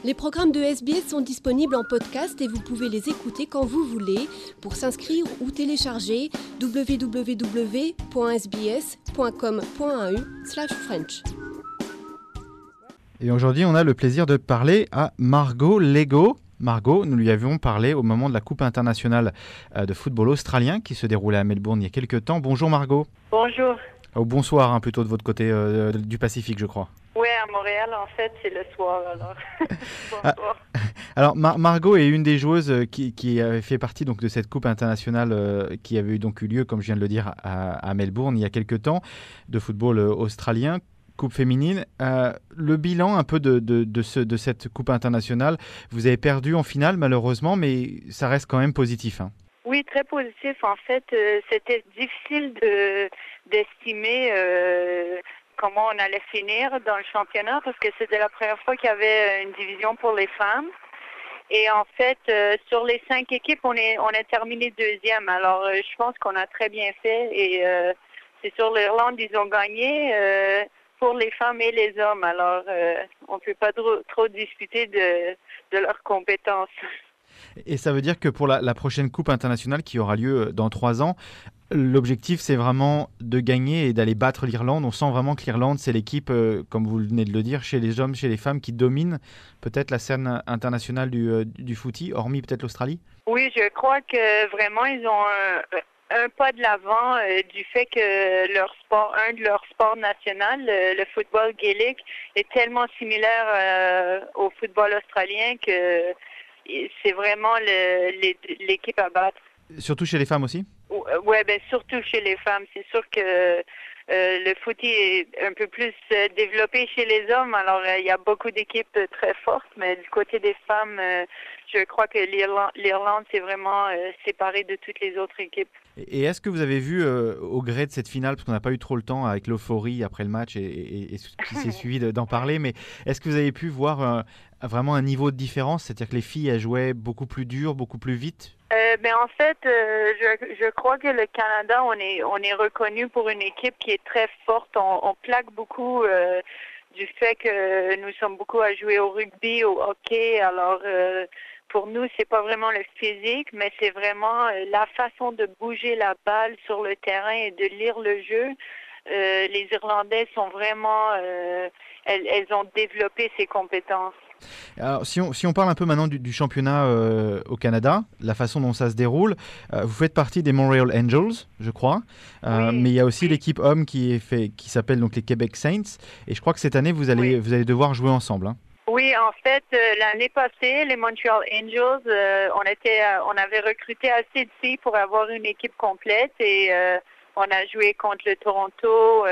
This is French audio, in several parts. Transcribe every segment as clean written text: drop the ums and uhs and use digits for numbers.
Les programmes de SBS sont disponibles en podcast et vous pouvez les écouter quand vous voulez. Pour s'inscrire ou télécharger, www.sbs.com.au/French. Et aujourd'hui, on a le plaisir de parler à Margot Lego. Margot, nous lui avions parlé au moment de la Coupe internationale de football australien qui se déroulait à Melbourne il y a quelques temps. Bonjour Margot. Bonjour. Bonsoir, plutôt de votre côté du Pacifique, je crois. Oui, à Montréal, en fait, c'est le soir, alors. Bonsoir. Alors, Margot est une des joueuses qui avait fait partie donc, de cette Coupe internationale qui avait donc eu lieu, comme je viens de le dire, à Melbourne il y a quelques temps, de football australien. Coupe féminine. Le bilan un peu de cette Coupe internationale, vous avez perdu en finale malheureusement, mais ça reste quand même positif. Hein. Oui, très positif. En fait, c'était difficile d'estimer comment on allait finir dans le championnat parce que c'était la première fois qu'il y avait une division pour les femmes. Et en fait, sur les 5 équipes, on a terminé deuxième. Alors, je pense qu'on a très bien fait. Et c'est sur l'Irlande, ils ont gagné pour les femmes et les hommes. Alors, on ne peut pas trop discuter de leurs compétences. Et ça veut dire que pour la prochaine Coupe internationale qui aura lieu dans 3 ans, l'objectif c'est vraiment de gagner et d'aller battre l'Irlande. On sent vraiment que l'Irlande c'est l'équipe, comme vous venez de le dire, chez les hommes, chez les femmes, qui domine peut-être la scène internationale du footy, hormis peut-être l'Australie. Oui, je crois que vraiment ils ont un pas de l'avant du fait que un de leurs sports national, le football gaélique, est tellement similaire au football australien que c'est vraiment l'équipe à battre. Surtout chez les femmes aussi? Oui, ben surtout chez les femmes. C'est sûr que le footy est un peu plus développé chez les hommes. Alors, il y a beaucoup d'équipes très fortes, mais du côté des femmes, je crois que l'Irlande s'est vraiment séparée de toutes les autres équipes. Et est-ce que vous avez vu, au gré de cette finale, parce qu'on n'a pas eu trop le temps avec l'euphorie après le match et ce qui s'est suivi d'en parler, mais est-ce que vous avez pu voir vraiment un niveau de différence? C'est-à-dire que les filles, elles jouaient beaucoup plus dur, beaucoup plus vite? En fait, je crois que le Canada, on est reconnu pour une équipe qui est très forte. On plaque beaucoup du fait que nous sommes beaucoup à jouer au rugby, au hockey. Alors, pour nous, c'est pas vraiment le physique, mais c'est vraiment la façon de bouger la balle sur le terrain et de lire le jeu. Les Irlandais sont vraiment, elles ont développé ces compétences. Alors, si on parle un peu maintenant du championnat au Canada, la façon dont ça se déroule, vous faites partie des Montreal Angels, je crois, oui, mais il y a aussi l'équipe homme qui s'appelle donc les Quebec Saints, et je crois que cette année vous allez devoir jouer ensemble. Hein. Oui, en fait, l'année passée, les Montreal Angels, on avait recruté assez de filles pour avoir une équipe complète et on a joué contre le Toronto,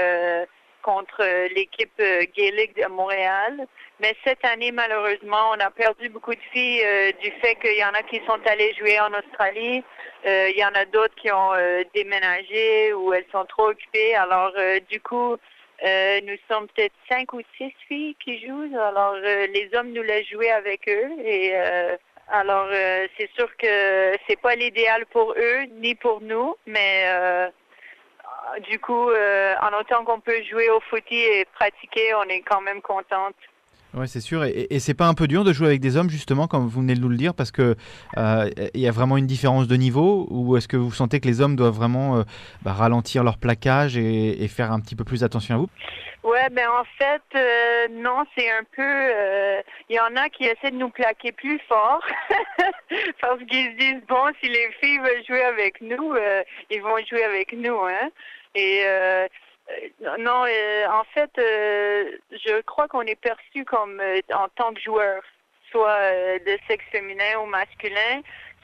contre l'équipe gaélique de Montréal. Mais cette année, malheureusement, on a perdu beaucoup de filles du fait qu'il y en a qui sont allées jouer en Australie. Il y en a d'autres qui ont déménagé ou elles sont trop occupées. Alors, du coup, nous sommes peut-être 5 ou 6 filles qui jouent. Alors, les hommes nous laissent jouer avec eux. Et alors, c'est sûr que c'est pas l'idéal pour eux ni pour nous, mais du coup, en autant qu'on peut jouer au footy et pratiquer, on est quand même contente. Oui, c'est sûr. Et c'est pas un peu dur de jouer avec des hommes, justement, comme vous venez de nous le dire, parce que il y a vraiment une différence de niveau, ou est-ce que vous sentez que les hommes doivent vraiment ralentir leur plaquage et faire un petit peu plus attention à vous? Ouais, en fait, non, c'est un peu... Il y en a qui essaient de nous plaquer plus fort parce qu'ils se disent, bon, si les filles veulent jouer avec nous, ils vont jouer avec nous, hein. Et non, en fait, je crois qu'on est perçu comme en tant que joueur, soit de sexe féminin ou masculin.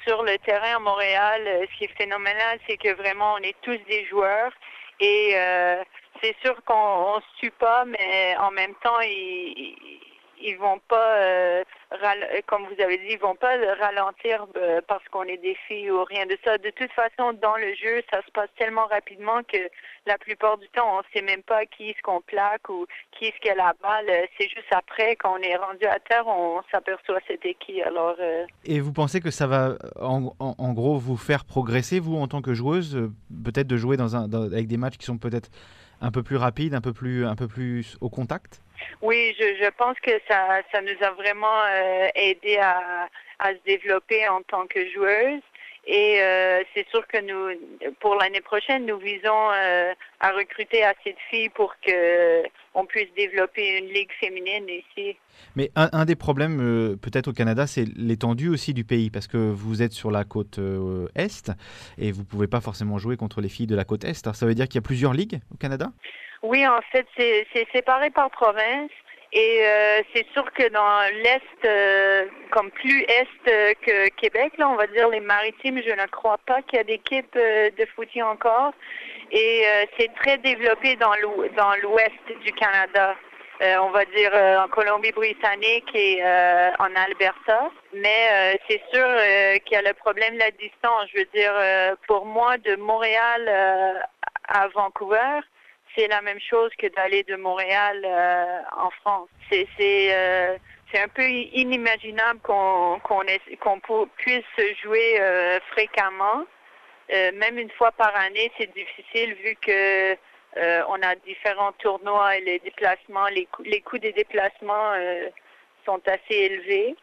Sur le terrain à Montréal, ce qui est phénoménal, c'est que vraiment, on est tous des joueurs. Et c'est sûr qu'on se tue pas, mais en même temps, ils vont pas, comme vous avez dit, ils vont pas ralentir parce qu'on est des filles ou rien de ça. De toute façon, dans le jeu, ça se passe tellement rapidement que la plupart du temps, on sait même pas qui est-ce qu'on plaque ou qui est-ce qui a la balle. C'est juste après, quand on est rendu à terre, on s'aperçoit c'était qui. Alors. Et vous pensez que ça va, en gros, vous faire progresser, vous, en tant que joueuse, peut-être de jouer avec des matchs qui sont peut-être un peu plus rapides, un peu plus au contact? Oui, je pense que ça nous a vraiment aidé à se développer en tant que joueuse. Et c'est sûr que nous, pour l'année prochaine, nous visons à recruter assez de filles pour qu'on puisse développer une ligue féminine ici. Mais un des problèmes peut-être au Canada, c'est l'étendue aussi du pays, parce que vous êtes sur la côte Est et vous ne pouvez pas forcément jouer contre les filles de la côte Est. Alors ça veut dire qu'il y a plusieurs ligues au Canada? Oui, en fait, c'est séparé par province. Et c'est sûr que dans l'Est, comme plus Est que Québec, là, on va dire les Maritimes, je ne crois pas qu'il y a d'équipe de footy encore. Et c'est très développé dans l'Ouest du Canada. On va dire en Colombie-Britannique et en Alberta. Mais c'est sûr qu'il y a le problème de la distance. Je veux dire, pour moi, de Montréal à Vancouver, c'est la même chose que d'aller de Montréal en France. C'est un peu inimaginable qu'on puisse jouer fréquemment. Même une fois par année, c'est difficile vu que on a différents tournois et les déplacements, les coûts des déplacements sont assez élevés.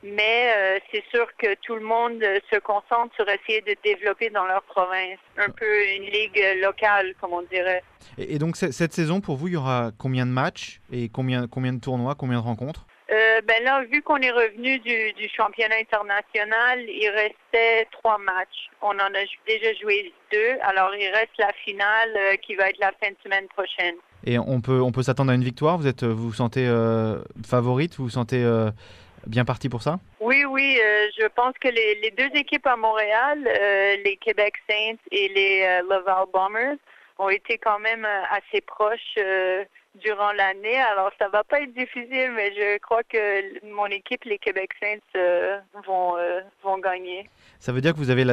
Mais c'est sûr que tout le monde se concentre sur essayer de développer dans leur province. Un peu une ligue locale, comme on dirait. Et donc cette saison, pour vous, il y aura combien de matchs et combien de tournois, combien de rencontres? Ben là, vu qu'on est revenu du championnat international, il restait 3 matchs. On en a déjà joué 2, alors il reste la finale qui va être la fin de semaine prochaine. Et on peut s'attendre à une victoire? Vous vous sentez favorite? Vous vous sentez bien parti pour ça? Oui, je pense que les 2 équipes à Montréal, les Québec Saints et les Laval Bombers, ont été quand même assez proches durant l'année. Alors, ça va pas être difficile, mais je crois que mon équipe, les Québec Saints, vont gagner. Ça veut dire que vous avez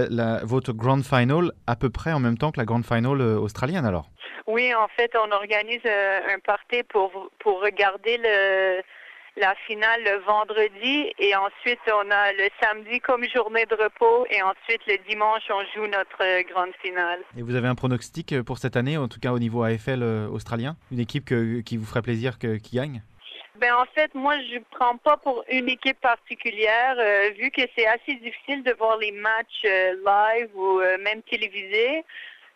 votre Grand Final à peu près en même temps que la Grand Final australienne, alors? Oui, en fait, on organise un party pour regarder la finale le vendredi et ensuite on a le samedi comme journée de repos et ensuite le dimanche on joue notre grande finale. Et vous avez un pronostic pour cette année, en tout cas au niveau AFL australien? Une équipe qui vous ferait plaisir qui gagne? Ben en fait, moi je prends pas pour une équipe particulière vu que c'est assez difficile de voir les matchs live ou même télévisés.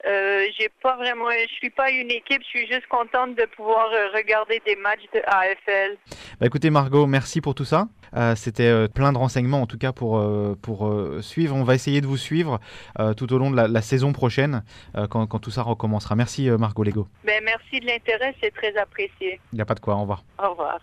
Je suis pas une équipe, je suis juste contente de pouvoir regarder des matchs de AFL. Bah écoutez Margot, merci pour tout ça. C'était plein de renseignements en tout cas pour suivre. On va essayer de vous suivre tout au long de la saison prochaine quand tout ça recommencera. Merci Margot Legault. Ben merci de l'intérêt, c'est très apprécié. Il n'y a pas de quoi, au revoir. Au revoir.